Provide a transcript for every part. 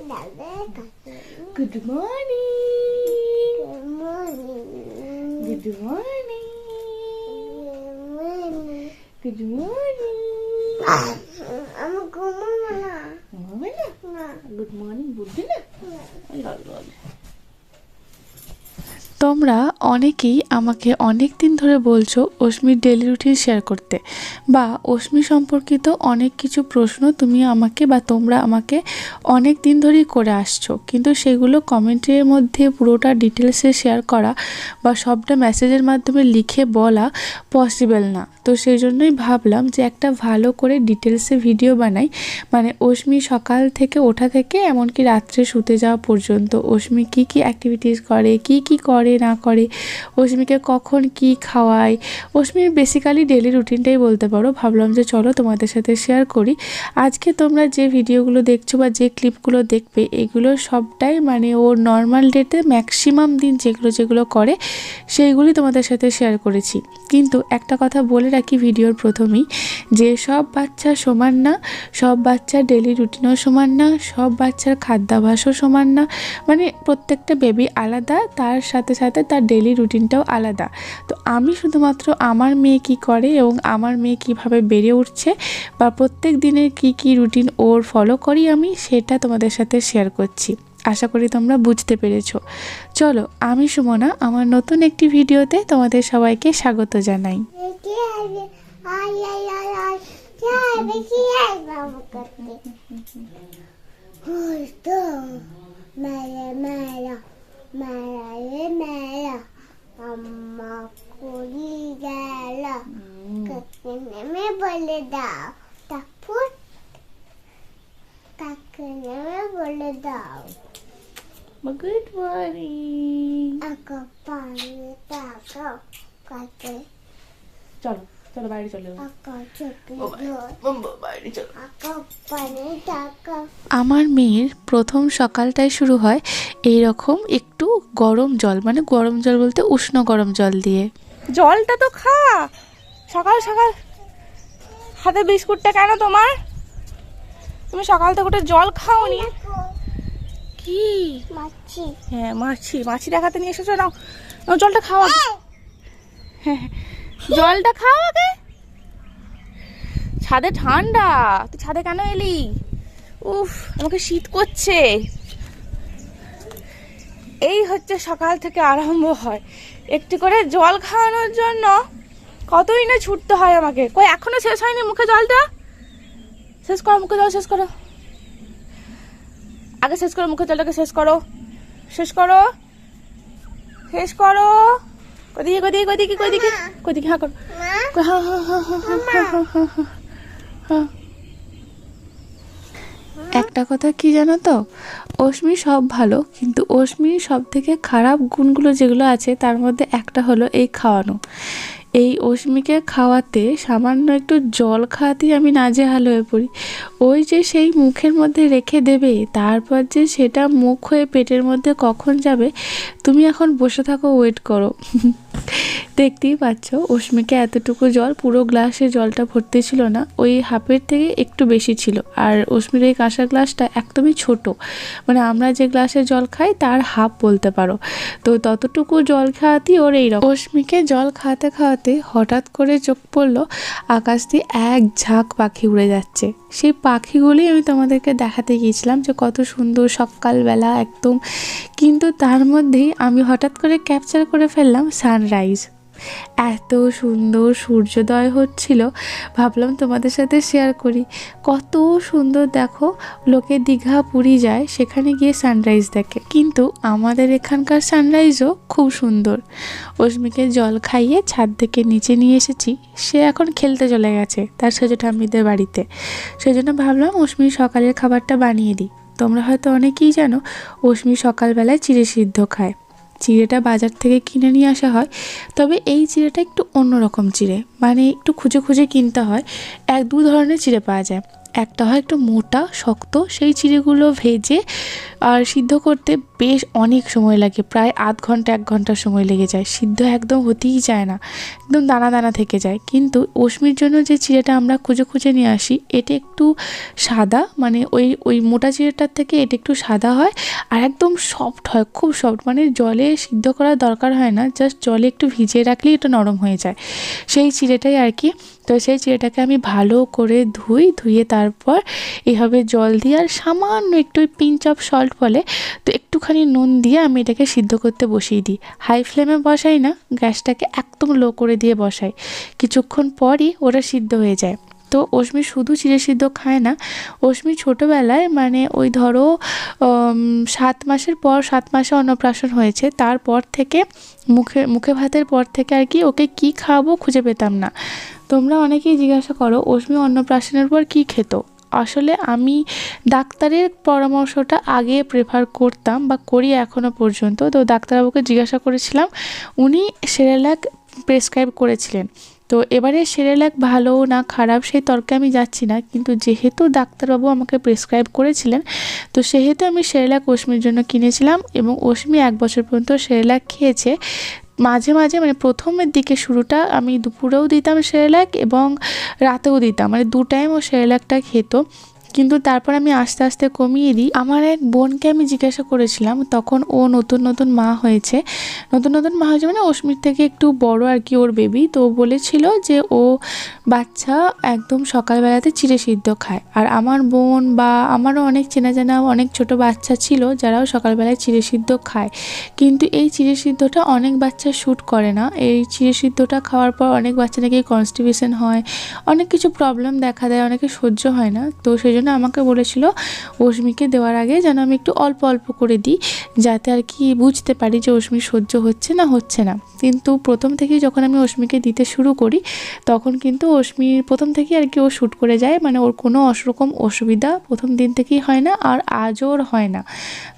Good morning. Good morning. Good morning. Good morning. বুঝলি না? তোমরা অনেকেই আমাকে অনেক দিন ধরে বলছো অস্মির ডেলি রুটিন শেয়ার করতে, বা অস্মি সম্পর্কিত অনেক কিছু প্রশ্ন তুমি আমাকে বা তোমরা আমাকে অনেক দিন ধরেই করে আসছো, কিন্তু সেগুলো কমেন্টের মধ্যে পুরোটা ডিটেলসে শেয়ার করা বা সবটা মেসেজের মাধ্যমে লিখে বলা পসিবল না। তো সেই জন্যই ভাবলাম যে একটা ভালো করে ডিটেলসে ভিডিও বানাই, মানে অস্মি সকাল থেকে ওঠা থেকে এমনকি রাত্রে শুতে যাওয়া পর্যন্ত অস্মি কী কী অ্যাক্টিভিটিস করে, কি করে না করে, অস্মিকে কখন কি খাওয়ায়, অস্মির বেসিক্যালি ডেলি রুটিনটাই বলতে পারো। ভাবলাম যে চলো তোমাদের সাথে শেয়ার করি। আজকে তোমরা যে ভিডিওগুলো দেখছো বা যে ক্লিপগুলো দেখবে, এগুলো সবটাই মানে ওর নর্মাল ডেতে ম্যাক্সিমাম দিন যেগুলো করে সেইগুলি তোমাদের সাথে শেয়ার করেছি। কিন্তু একটা কথা বলে রাখি ভিডিওর প্রথমেই, যে সব বাচ্চা সমান না, সব বাচ্চার ডেলি রুটিনও সমান না, সব বাচ্চার খাদ্যাভ্যাসও সমান না, মানে প্রত্যেকটা বেবি আলাদা, তার সাথে সাথে তার ডেলি রুটিনটাও আলাদা। তো আমি শুধুমাত্র আমার মেয়ে কি করে এবং আমার মেয়ে কিভাবে বেড়ে উঠছে বা প্রত্যেক দিনের কি রুটিন ওর ফলো করি আমি, সেটা তোমাদের সাথে শেয়ার করছি। আশা করি তোমরা বুঝতে পেরেছো। চলো, আমি সুমনা আমার নতুন একটি ভিডিওতে তোমাদের সবাইকে স্বাগত জানাই। अम्मा कोली गया ककने में बोले दाओ तपुट ककने में बोले दाओ গুড মর্নিং। आका पानी ताका काके চলো চলো বাইরে চলো, आका चुपी বাইরে চলো। आका पानी ताका আমার মেয়ের প্রথম সকালটাই শুরু হয় এই রকম একটু গরম জল, মানে গরম জল বলতে উষ্ণ গরম জল দিয়ে। জলটা তো খা, সকাল সকাল হাতে বিস্কুটটা কেন তোমার? তুমি সকাল থেকে উঠে জল খাওনি? কি माची হ্যাঁ মাছি দেখাতে নিয়ে এসেছো, নাও নাও জলটা খাও আগে। হ্যাঁ জলটা খাও আগে। ছাদে ঠান্ডা, তুই ছাদে কেন এলি? উফ আমাকে শীত করছে। এই হচ্ছে সকাল থেকে আরম্ভ হয়, একটু করে জল খাওয়ানোর জন্য কতই না ছুটতে হয় আমাকে। কই এখনো শেষ হয়নি মুখে জলটা? শেষ করো, মুখে জল শেষ করো, আগে শেষ করো, মুখে জলটাকে শেষ করো, শেষ করো, শেষ করো। কদিকে কদিকে কদিকে কদিকে কদিকে হ্যাঁ করো, হ্যাঁ হ্যাঁ হ্যাঁ হ্যাঁ হ্যাঁ হ্যাঁ হ্যাঁ হ্যাঁ। একটা কথা কি জানো তো, অস্মি সব ভালো, কিন্তু অস্মির সব থেকে খারাপ গুণগুলো যেগুলো আছে তার মধ্যে একটা হলো এই খাওয়ানো। এই অস্মিকে খাওয়াতে সামান্য একটু জল খাওয়াতেই আমি নাজেহাল হয়ে পড়ি। ওই যে সেই মুখের মধ্যে রেখে দেবে, তারপর যে সেটা মুখ হয়ে পেটের মধ্যে কখন যাবে, তুমি এখন বসে থাকো, ওয়েট করো। দেখতেই পাচ্ছ অস্মিকে এতটুকু জল, পুরো গ্লাসে জলটা ভর্তি ছিল না, ওই হাফের থেকে একটু বেশি ছিল। আর অস্মির এই কাঁসার গ্লাসটা একদমই ছোট, মানে আমরা যে গ্লাসে জল খাই তার হাফ বলতে পারো। তো ততটুকু জল খাওয়াতেই ওর এইরকম। অস্মিকে জল খাওয়াতে খাওয়াতে হঠাৎ করে চোখ পড়লো আকাশ দিয়ে এক ঝাঁক পাখি উড়ে যাচ্ছে। সেই পাখিগুলি আমি তোমাদেরকে দেখাতে গিয়েছিলাম যে কত সুন্দর সকালবেলা একদম, কিন্তু তার মধ্যেই আমি হঠাৎ করে ক্যাপচার করে ফেললাম সানরাইজ। এত সুন্দর সূর্যোদয় হচ্ছিল, ভাবলাম তোমাদের সাথে শেয়ার করি। কত সুন্দর দেখো, লোকে দীঘা পুরী যায় সেখানে গিয়ে সানরাইজ দেখে, কিন্তু আমাদের এখানকার সানরাইজও খুব সুন্দর। অস্মিকে জল খাইয়ে ছাদ থেকে নিচে নিয়ে এসেছি, সে এখন খেলতে চলে গেছে তার সেজো ঠাম্মিদের বাড়িতে। সেজন্য ভাবলাম অস্মির সকালের খাবারটা বানিয়ে দিই। তোমরা হয়তো অনেকেই জানো অস্মি সকালবেলায় চিড়ে সিদ্ধ খায়। চিড়েটা বাজার থেকে কিনে নিয়ে আসা হয়, তবে এই চিড়েটা একটু অন্যরকম চিড়ে, মানে একটু খুঁজে খুঁজে কিনতে হয়। দু ধরনের চিড়ে পাওয়া যায়, একটা হয় একটু মোটা শক্ত, সেই চিড়েগুলো ভেজে আর সিদ্ধ করতে বেশ অনেক সময় লাগে, প্রায় আধ ঘন্টা 1 ঘন্টা সময় লেগে যায়। সিদ্ধ একদম হতেই চায় না, একদম দানা দানা থেকে যায়। কিন্তু অশ্মির জন্য যে চিড়েটা আমরা খুঁজে খুঁজে নিয়ে আসি, এটা একটু সাদা, মানে ওই মোটা চিড়েটার থেকে এটা একটু সাদা হয় আর একদম সফট হয়, খুব সফট, মানে জলে সিদ্ধ করার দরকার হয় না, জাস্ট জলে একটু ভিজিয়ে রাখলেই এটা নরম হয়ে যায়, সেই চিড়েটাই আর কি। তো সেই চিড়েটাকে আমি ভালো করে ধুয়ে তারপর এভাবে জল দিয়ে আর সামান্য একটু পিঞ্চ অফ সল্ট বলে, তো একটুখানি নুন দিয়ে আমি এটাকে সিদ্ধ করতে বসিয়ে দিই। হাই ফ্লেমে বসাই না, গ্যাসটাকে একদম লো করে দিয়ে বসাই। কিছুক্ষণ পরই ওটা সিদ্ধ হয়ে যায়। তো অশ্মি শুধু চিড়ে সিদ্ধ খায় না, অশ্মি ছোটোবেলায় মানে ওই ধরো 7 মাসের পর, 7 মাসে অন্নপ্রাশন হয়েছে, তারপর থেকে মুখে ভাতের পর থেকে আর কি ওকে কী খাওয়াবো খুঁজে পেতাম না। তোমরা অনেকেই জিজ্ঞাসা করো অশ্মি অন্নপ্রাশনের পর কী খেত। আসলে আমি ডাক্তারের পরামর্শটা আগে প্রেফার করতাম বা করি এখনও পর্যন্ত। তো ডাক্তারবাবুকে জিজ্ঞাসা করেছিলাম, উনি সেরেল্যাক প্রেসক্রাইব করেছিলেন। তো এবারে সেরেল্যাক ভালো না খারাপ সেই তর্কে আমি যাচ্ছি না, কিন্তু যেহেতু ডাক্তারবাবু আমাকে প্রেসক্রাইব করেছিলেন, তো সেহেতু আমি সেরেল্যাক অশ্মির জন্য কিনেছিলাম এবং অশ্মি 1 বছর পর্যন্ত সেরেল্যাক খেয়েছে। মাঝে মাঝে মানে প্রথমের দিকে শুরুটা আমি দুপুরেও দিতাম সেরেল্যাক এবং রাতেও দিতাম, মানে 2 টাইম ও সেরেল্যাকটা খেত। কিন্তু তারপর আমি আস্তে আস্তে কমিয়ে দিই। আমার এক বোনকে আমি জিজ্ঞাসা করেছিলাম, তখন ও নতুন মা হয়েছে, মানে অশ্মির থেকে একটু বড় আর কি ওর বেবি। তো বলেছিল যে ও বাচ্চা একদম সকালবেলাতে চিড়ে সিদ্ধ খায়। আর আমার বোন বা আমারও অনেক চেনা জানা অনেক ছোট বাচ্চা ছিল যারাও সকালবেলায় চিড়ে সিদ্ধ খায়, কিন্তু এই চিড়ে সিদ্ধটা অনেক বাচ্চা শ্যুট করে না। এই চিড়ে সিদ্ধটা খাওয়ার পর অনেক বাচ্চা নাকি কনস্টিপেশন হয়, অনেক কিছু প্রবলেম দেখা দেয়, অনেকে সহ্য হয় না। তো সেই জন্য আমাকে বলেছিল অশ্মিকে দেওয়ার আগে যেন আমি একটু অল্প অল্প করে দিই, যাতে আর কি বুঝতে পারি যে অশ্মির সহ্য হচ্ছে না হচ্ছে না। কিন্তু প্রথম থেকেই যখন আমি অশ্মিকে দিতে শুরু করি, তখন কিন্তু অশ্মির প্রথম থেকেই আর কি ও শ্যুট করে যায়, মানে ওর কোনো রকম অসুবিধা প্রথম দিন থেকেই হয় না, আর আজও ওর হয় না।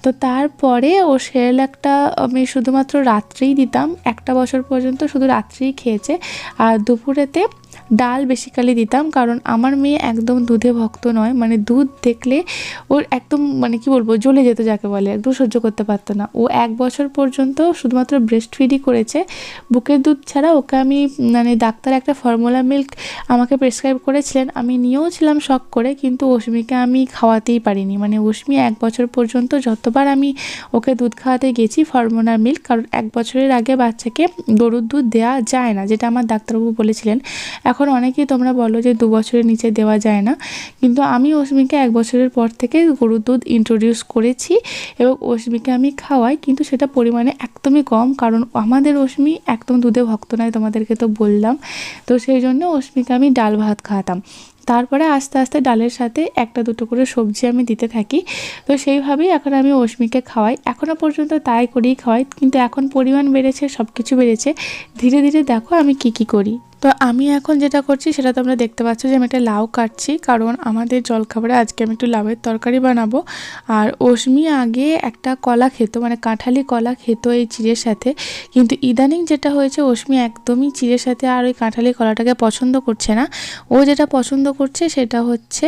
তো তারপরে ও সেরেল্যাকটা আমি শুধুমাত্র রাত্রেই দিতাম, 1 বছর পর্যন্ত শুধু রাত্রেই খেয়েছে। আর দুপুরেতে ডাল বেসিক্যালি দিতাম, কারণ আমার মেয়ে একদম দুধে ভক্ত নয়, মানে দুধ দেখলে ওর একদম মানে কি বলবো জ্বলে যেত, যাকে বলে, একদম সহ্য করতে পারতো না। ও 1 বছর পর্যন্ত শুধুমাত্র ব্রেস্ট ফিডই করেছে, বুকের দুধ ছাড়া। ওকে আমি মানে ডাক্তার একটা ফর্মুলা মিল্ক আমাকে প্রেসক্রাইব করেছিলেন, আমি নিয়েও ছিলাম শখ করে, কিন্তু অশ্মিকে আমি খাওয়াতেই পারিনি। মানে অশ্মি 1 বছর পর্যন্ত যতবার আমি ওকে দুধ খাওয়াতে গেছি ফর্মুলা মিল্ক, কারণ 1 বছরের আগে বাচ্চাকে গরুর দুধ দেওয়া যায় না, যেটা আমার ডাক্তারবাবু বলেছিলেন। এখন অনেকেই তোমরা বলো যে 2 বছরের নিচে দেওয়া যায় না, কিন্তু আমি অশ্মিকে 1 বছরের পর থেকে গরুর দুধ ইন্ট্রোডিউস করেছি এবং অশ্মিকে আমি খাওয়াই, কিন্তু সেটা পরিমাণে একদমই কম, কারণ আমাদের অশ্মি একদম দুধে ভক্ত নয়, তোমাদেরকে তো বললাম। তো সেই জন্য অশ্মিকে আমি ডাল ভাত খাওয়াতাম। তারপরে আস্তে আস্তে ডালের সাথে 1-2 করে সবজি আমি দিতে থাকি। তো সেইভাবেই এখন আমি অশ্মিকে খাওয়াই, এখনও পর্যন্ত তাই করেই খাওয়াই, কিন্তু এখন পরিমাণ বেড়েছে, সব কিছু বেড়েছে, ধীরে ধীরে দেখো আমি কি করি। তো আমি এখন যেটা করছি সেটা তোমরা দেখতে পাচ্ছ যে আমি একটা লাউ কাটছি, কারণ আমাদের জলখাবারে আজকে আমি একটু লাউয়ের তরকারি বানাবো। আর অশ্মি আগে একটা কলা খেত, মানে কাঁঠালি কলা খেত এই চিড়ের সাথে, কিন্তু ইদানিং যেটা হয়েছে অশ্মি একদমই চিড়ের সাথে আর ওই কাঁঠালি কলাটাকে পছন্দ করছে না। ও যেটা পছন্দ করছে সেটা হচ্ছে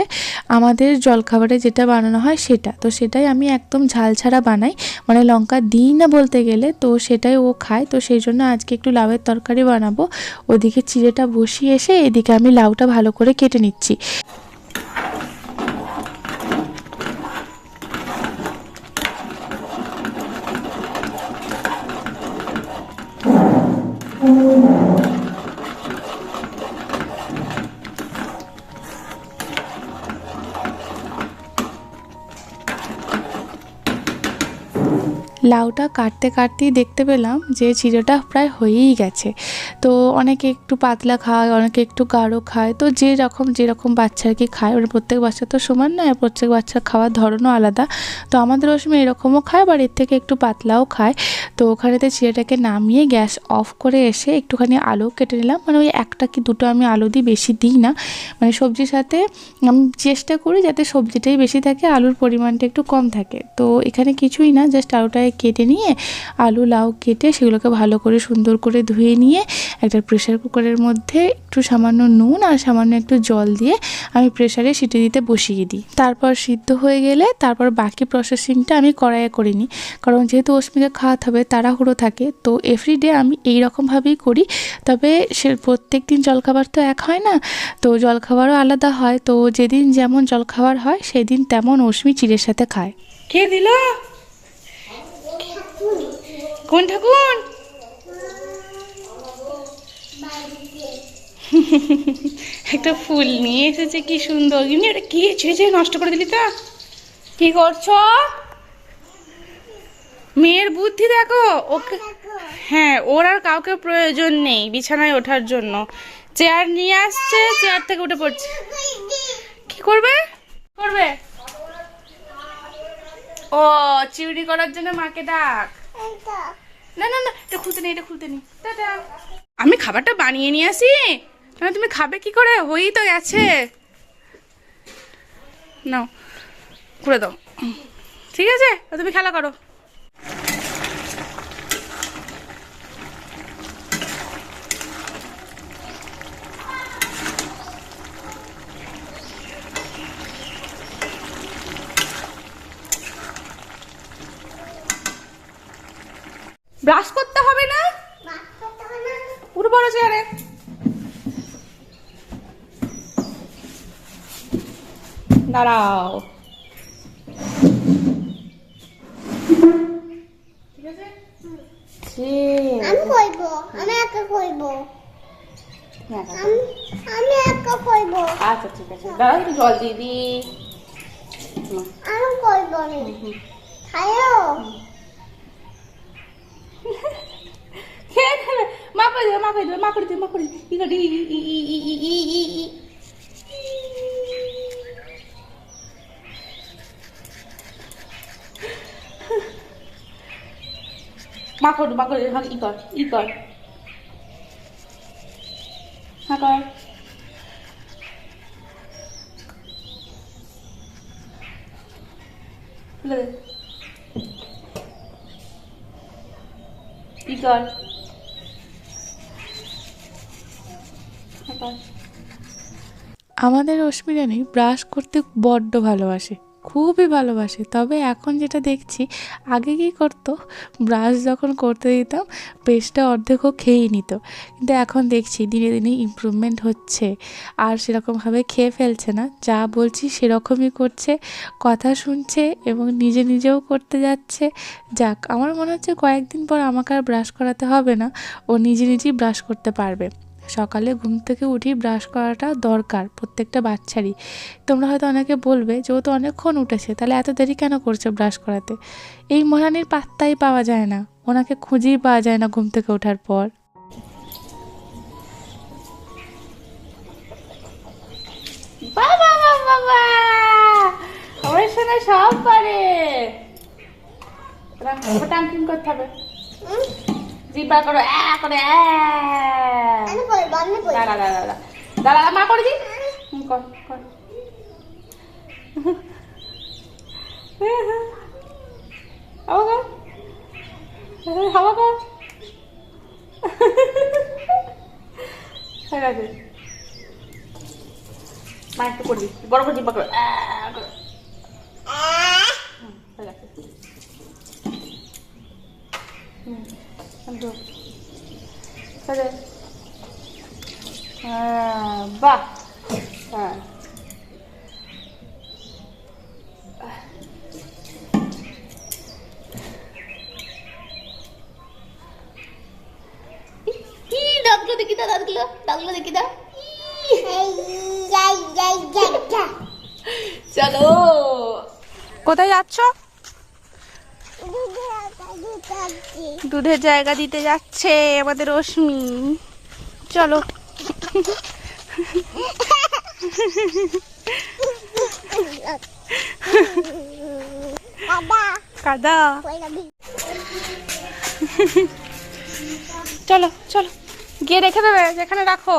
আমাদের জলখাবারে যেটা বানানো হয় সেটা। তো সেটাই আমি একদম ঝাল ছাড়া বানাই, মানে লঙ্কা দিই না বলতে গেলে, তো সেটাই ও খায়। তো সেই জন্য আজকে একটু লাউয়ের তরকারি বানাবো। ওদিকে চিড়েটা বসিয়ে এসে এদিকে আমি লাউটা ভালো করে কেটে নিচ্ছি। লাউটা কাটতে কাটতেই দেখতে পেলাম যে চিড়েটা প্রায় হয়েই গেছে। তো অনেকে একটু পাতলা খায়, অনেকে একটু গাঢ় খায়, তো যেরকম বাচ্চা আর কি খায়, মানে প্রত্যেক বাচ্চা তো সমান নয়, প্রত্যেক বাচ্চার খাওয়ার ধরনও আলাদা। তো আমাদের ওই সময় এরকমও খায়, আবার এর থেকে একটু পাতলাও খায়। তো ওখানেতে চিড়েটাকে নামিয়ে গ্যাস অফ করে এসে একটুখানি আলু কেটে নিলাম, মানে ওই 1 কি 2 আমি আলু দিই, বেশি দিই না। মানে সবজির সাথে আমি চেষ্টা করি যাতে সবজিটাই বেশি থাকে, আলুর পরিমাণটা একটু কম থাকে। তো এখানে কিছুই না, জাস্ট আলুটাকে কেটে নিয়ে আলু লাউ কেটে সেগুলোকে ভালো করে সুন্দর করে ধুয়ে নিয়ে একটা প্রেসার কুকারের মধ্যে একটু সামান্য নুন আর সামান্য একটু জল দিয়ে আমি প্রেসারে সিটি দিতে বসিয়ে দিই। তারপর সিদ্ধ হয়ে গেলে তারপর বাকি প্রসেসিংটা আমি কড়াইয়ে করে নিই, কারণ যেহেতু অস্মিকে খাওয়াতে হবে তাড়াহুড়ো থাকে। তো এভরিডে আমি এই রকমভাবেই করি। তবে সে প্রত্যেক দিন জলখাবার তো এক হয় না, তো জলখাবারও আলাদা হয়। তো যেদিন যেমন জলখাবার হয় সেদিন তেমন অস্মি চিড়ের সাথে খায়। কে দিল? কোন ঠাকুর? একটা ফুল নিয়ে এসেছে, কি সুন্দর। কিন্তু এটা কি ছিঁড়ে ছিঁড়ে নষ্ট করে দিলি তো? কি করছো? মেয়ের বুদ্ধি দেখো। ওকে, হ্যাঁ, ওর আর কাউকে প্রয়োজন নেই বিছানায় ওঠার জন্য। চেয়ার নিয়ে আসছে, চেয়ার থেকে উঠে পড়ছে। কি করবে? করবে ও চিউড়ি করার জন্য মাকে ডাক। না না না, এটা খুলতে নেই, এটা খুলতে নেই। টাটা। আমি খাবারটা বানিয়ে নিয়ে আসি। না, তুমি খাবে কি করে? হয়েই তো গেছে। নাও, করে দাও। ঠিক আছে, তুমি খেলা করো। ব্রাশ করতে হবে না? পুরো বড় চেয়ারে। দাঁড়াও। ঠিক আছে, আমি কইব, আমি একা কইব, আমি একা কইব। আচ্ছা ঠিক আছে, দাঁড়াও একটু জল দিয়ে দি। আমি কইব নি খায়ো। খেয়ে নেবে। মা করে দেবে, মা করে দেবে, মা করে দেবে, মা করে দেবে। ই করে ই। মা করে ই কর, ই কর। হ্যাঁ কর। খুলে দে। ই কর। হ্যাঁ কর। আমাদের অস্মি রানী ব্রাশ করতে বড্ড ভালোবাসে, খুবই ভালোবাসে। তবে এখন যেটা দেখছি, আগে কী করতো, ব্রাশ যখন করতে দিতাম পেস্টটা অর্ধেকও খেয়েই নিত, কিন্তু এখন দেখছি দিনে দিনে ইমপ্রুভমেন্ট হচ্ছে। আর সেরকমভাবে খেয়ে ফেলছে না, যা বলছি সেরকমই করছে, কথা শুনছে এবং নিজে নিজেও করতে যাচ্ছে। যাক, আমার মনে হচ্ছে কয়েকদিন পর আমাকে আর ব্রাশ করাতে হবে না, ও নিজে নিজেই ব্রাশ করতে পারবে। সকালে ঘুম থেকে উঠি ব্রাশ করাটা দরকার প্রত্যেকটা বাচ্চারই। তোমরা হয়তো অনেকে বলবে যে ও তো অনেকক্ষণ উঠেছে, তাহলে এত দেরি কেন করছে ব্রাশ করাতে? এই মহারানীর পাত্তাই পাওয়া যায় না, ওনাকে খুঁজেই পাওয়া যায় না ঘুম থেকে ওঠার পর। বাবা বাবা, আমার সঙ্গে সব পারে। টাঙ্কিং করতে হবে। জিব্বা করো, করে। আমি কইব, আমি কইব। দাঁড়া, মা করে দি। কর কর। হাওয়া কর। ঠিক আছে, মা একটু করে দি, বড় করে জিব্বা করো। ঠিক আছে। বাহ, হ্যাঁ। দাঁতগুলো দেখি দা, দাঁতগুলো দেখি দা। চলো, কোথায় যাচ্ছ? দুধের জায়গা দিতে যাচ্ছে আমাদের অস্মি। চলো। কাদা। চলো চলো, গিয়ে রেখে দেবে যেখানে রাখো।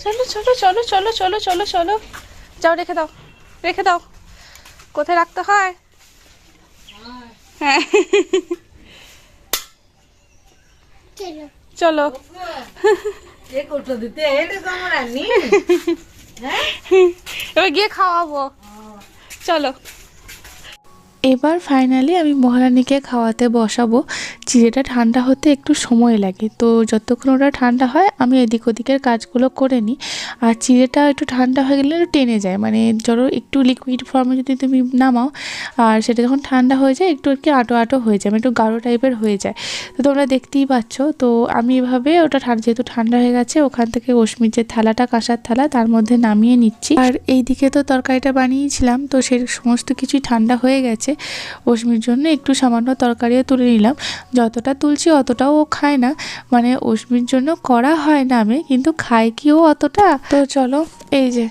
চলো চলো চলো চলো চলো চলো চলো, যাও রেখে দাও, রেখে দাও। কোথায় রাখতে হয়? হ্যাঁ চলো চলো এবার গিয়ে খাওয়াবো, চলো। এবার ফাইনালি আমি মহারানীকে খাওয়াতে বসাবো। চিড়েটা ঠান্ডা হতে একটু সময় লাগে, তো যতক্ষণ ওটা ঠান্ডা হয় আমি এদিক ওদিকের কাজগুলো করে নিই। আর চিড়েটা একটু ঠান্ডা হয়ে গেলে একটু টেনে যায়, মানে ধরো একটু লিকুইড ফর্মে যদি তুমি নামাও আর সেটা যখন ঠান্ডা হয়ে যায় একটু আর কি আটো আটো হয়ে যায়, মানে একটু গাঢ় টাইপের হয়ে যায়। তো তোমরা দেখতেই পাচ্ছ। তো আমি এভাবে ওটা যেহেতু ঠান্ডা হয়ে গেছে, ওখান থেকে অশ্মির যে থালাটা, কাঁসার থালা, তার মধ্যে নামিয়ে নিচ্ছি। আর এইদিকে তো তরকারিটা বানিয়েছিলাম, তো সেই সমস্ত কিছুই ঠান্ডা হয়ে গেছে। অশ্মির জন্য একটু সামান্য তরকারিও তুলে নিলাম। যতটা তুলছি অতটাও ও খায় না, মানে অশ্মির জন্য করা হয় না আমি, কিন্তু খায় কি ও অতটা? তো চলো, এই যে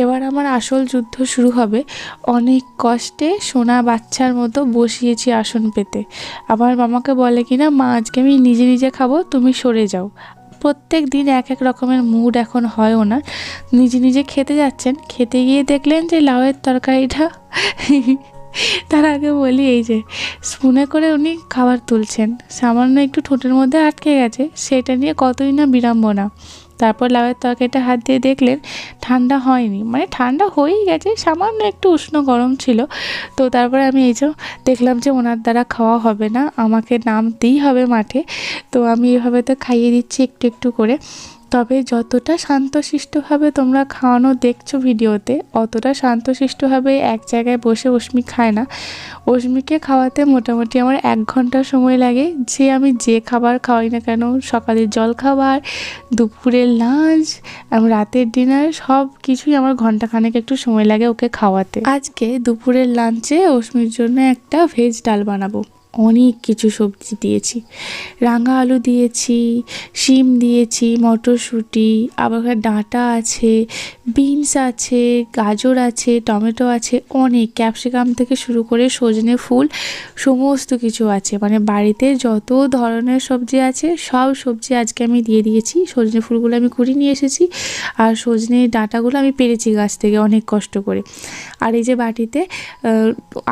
এবার আমার আসল যুদ্ধ শুরু হবে। অনেক কষ্টে সোনা বাচ্চার মতো বসিয়েছি আসন পেতে। আমার মামাকে বলে কিনা, মা আজকে আমি নিজে নিজে খাবো, তুমি সরে যাও। প্রত্যেক দিন এক এক রকমের মুড এখন হয় ওনার। নিজে নিজে খেতে যাচ্ছেন, খেতে গিয়ে দেখলেন যে লাউয়ের তরকারিটা তার আগে বলি, এই যে স্পুনে করে উনি খাবার তুলছেন, সামান্য একটু ঠোঁটের মধ্যে আটকে গেছে, সেটা নিয়ে কতই না বিড়ম্বনা। তারপর লাউয়ের তরকারিটা হাত দিয়ে দেখলেন ঠান্ডা হয়নি, মানে ঠান্ডা হয়েই গেছে, সামান্য একটু উষ্ণ গরম ছিল। তো তারপরে আমি এই যে দেখলাম যে ওনার দ্বারা খাওয়া হবে না, আমাকে নামতেই হবে মাঠে। তো আমি এভাবে তো খাইয়ে দিচ্ছি একটু একটু করে। তবে যতটা শান্তশিষ্টভাবে তোমরা খাওয়ানো দেখছো ভিডিওতে, অতটা শান্তশিষ্টভাবে এক জায়গায় বসে অশ্মি খায় না। অশ্মিকে খাওয়াতে মোটামুটি আমার 1 ঘন্টা সময় লাগে। আমি যে খাবার খাওয়াই না কেন, সকালের জল খাবার, দুপুরের লাঞ্চ, রাতের ডিনার, সব কিছুই আমার ঘন্টাখানেক একটু সময় লাগে ওকে খাওয়াতে। আজকে দুপুরের লাঞ্চে অশ্মির জন্য একটা ভেজ ডাল বানাবো। অনেক কিছু সবজি দিয়েছি, রাঙা আলু দিয়েছি, শিম দিয়েছি, মটরশুঁটি, আবার ডাঁটা আছে, বিনস আছে, গাজর আছে, টমেটো আছে, অনেক ক্যাপসিকাম থেকে শুরু করে সজনে ফুল, সমস্ত কিছু আছে। মানে বাড়িতে যত ধরনের সবজি আছে সব সবজি আজকে আমি দিয়ে দিয়েছি। সজনে ফুলগুলো আমি কুড়িয়ে নিয়ে এসেছি, আর সজনে ডাঁটাগুলো আমি পেরেছি গাছ থেকে অনেক কষ্ট করে। আর এই যে বাটিতে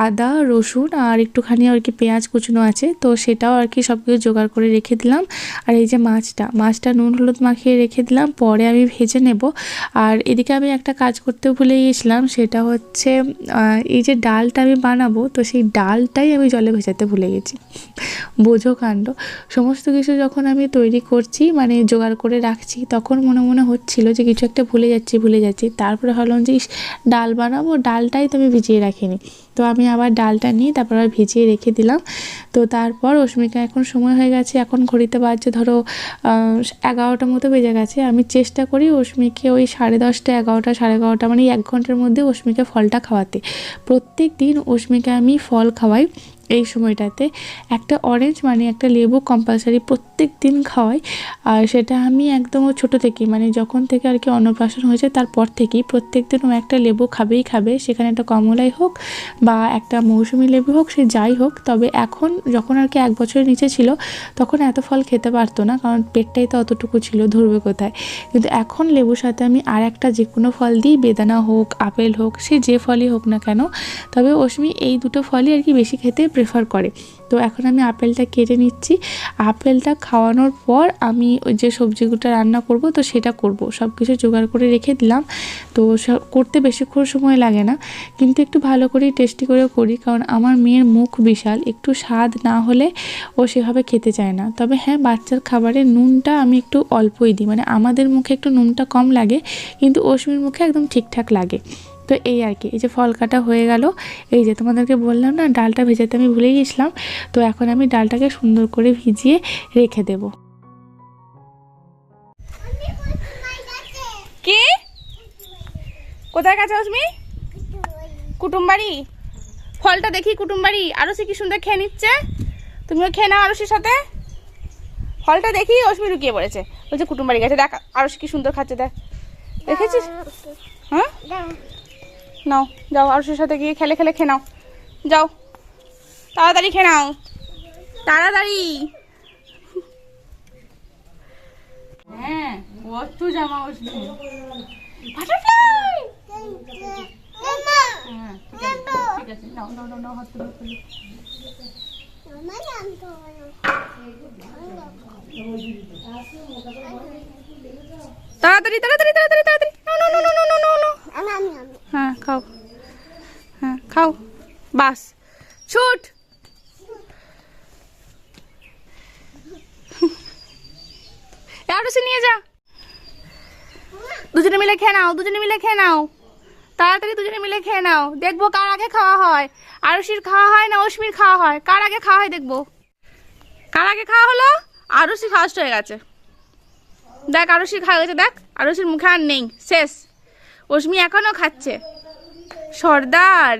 আদা, রসুন আর একটুখানি আর কি পেঁয়াজ কুচনো আছে, তো সেটাও আর কি সব কিছু জোগাড় করে রেখে দিলাম। আর এই যে মাছটা নুন হলুদ মাখিয়ে রেখে দিলাম, পরে আমি ভেজে নেব। আর এদিকে আমি একটা কাজ করতে ভুলে গিয়েছিলাম, সেটা হচ্ছে এই যে ডালটা আমি বানাবো, তো সেই ডালটাই আমি জলে ভেজাতে ভুলে গেছি। বোঝো কাণ্ড। সমস্ত কিছু যখন আমি তৈরি করছি, মানে জোগাড় করে রাখছি, তখন মনে মনে হচ্ছিল যে কিছু একটা ভুলে যাচ্ছি। তারপরে ভাবলাম যে ডাল বানাবো, ডালটাই তো আমি ভিজিয়ে রাখিনি। তো আমি আবার ডালটা নিয়ে তারপর আবার ভিজিয়ে রেখে দিলাম। তো তারপর অশ্মিকা এখন সময় হয়ে গেছে, এখন ঘড়িতে বাজছে ধরো 11টার মতো বেজে গেছে। আমি চেষ্টা করি অশ্মিকে ওই 10:30, 11টা, 11:30, মানে 1 ঘন্টার মধ্যে অশ্মিকে ফলটা খাওয়াতে। প্রত্যেক দিন অশ্মিকে আমি ফল খাওয়াই এই সময়টাতে। একটা অরেঞ্জ মানে একটা লেবু কম্পালসারি প্রত্যেক দিন খাওয়াই। আর সেটা আমি একদম ছোটো থেকেই, মানে যখন থেকে আর কি অন্নপ্রাশন হয়েছে তারপর থেকেই প্রত্যেক দিন ও একটা লেবু খাবে। সেখানে একটা কমলাই হোক বা একটা মৌসুমি লেবু হোক, সে যাই হোক। তবে এখন যখন আর কি 1 বছরের নিচে ছিল, তখন এত ফল খেতে পারতো না, কারণ পেটটাই তো অতটুকু ছিল, ধরবে কোথায়। কিন্তু এখন লেবুর সাথে আমি আর একটা যে কোনো ফল দিই, বেদানা হোক, আপেল হোক, সে যে ফলই হোক না কেন। তবে অশ্মি এই দুটো ফলই আর কি বেশি খেতে প্রেফার করে। তো এখন আমি আপেলটা কেটে নিচ্ছি। আপেলটা খাওয়ানোর পর আমি ওই যে সবজিগুলো রান্না করব, তো সেটা করব। সব কিছু জোগাড় করে রেখে দিলাম। তো করতে বেশিক্ষণ সময় লাগে না, কিন্তু একটু ভালো করে টেস্টি করে করি, কারণ আমার মেয়ের মুখ বিশাল, একটু স্বাদ না হলে ও সেভাবে খেতে চায় না। তবে হ্যাঁ, বাচ্চার খাবারে নুনটা আমি একটু অল্পই দিই, মানে আমাদের মুখে একটু নুনটা কম লাগে, কিন্তু অশ্মির মুখে একদম ঠিকঠাক লাগে। তো এই আর কি, এই যে ফল কাটা হয়ে গেল। এই যে তোমাদেরকে বললাম না ডালটা ভেজাতে আমি ভুলে গেছিলাম, তো এখন আমি ডালটাকে সুন্দর করে ভিজিয়ে রেখে দেব। কি কোথায় গেছে অশ্মি? কুটুমবাড়ি। ফলটা দেখি কুটুমবাড়ি। আরশি কি সুন্দর খেয়ে নিচ্ছে, তুমিও খেয়ে নাও আরশির সাথে। ফলটা দেখি অশ্মি লুকিয়ে পড়েছে, বলছে কুটুমবাড়ি গেছে। দেখ আরশি কি সুন্দর খাচ্ছে, দেখ, দেখেছিস? হ্যাঁ, নাও যাও, আরশির সাথে গিয়ে খেলে খেয়ে নাও, যাও তাড়াতাড়ি খেয়ে নাও, তাড়াতাড়ি। হ্যাঁ, কত জামা অশ্মি। বাটারফ্লাই। হ্যাঁ, ঠিক আছে। নাও হাত তুলে ফেলো। আমার নাম তো হলো তাড়াতাড়ি তাড়াতাড়ি তাড়াতাড়ি তাড়াতাড়ি নাও নাও নাও নাও নাও নাও নাও। আমি হ্যাঁ খাও, হ্যাঁ খাও, বাস ছুট। আরুষি নিয়ে যা, দুজনে মিলে খেয়ে নাও, দুজনে মিলে খেয়ে নাও, তাড়াতাড়ি দুজনে মিলে খেয়ে নাও। দেখবো কার আগে খাওয়া হয়, আরুষির খাওয়া হয় না অশ্মির খাওয়া হয়, কার আগে খাওয়া হয় দেখবো। কার আগে খাওয়া হলো? আরুষি ফার্স্ট হয়ে গেছে। দেখ আরুষি খাওয়া গেছে, দেখ আরুষির মুখে আর নেই, শেষ। অশ্মি এখনো খাচ্ছে, সর্দার।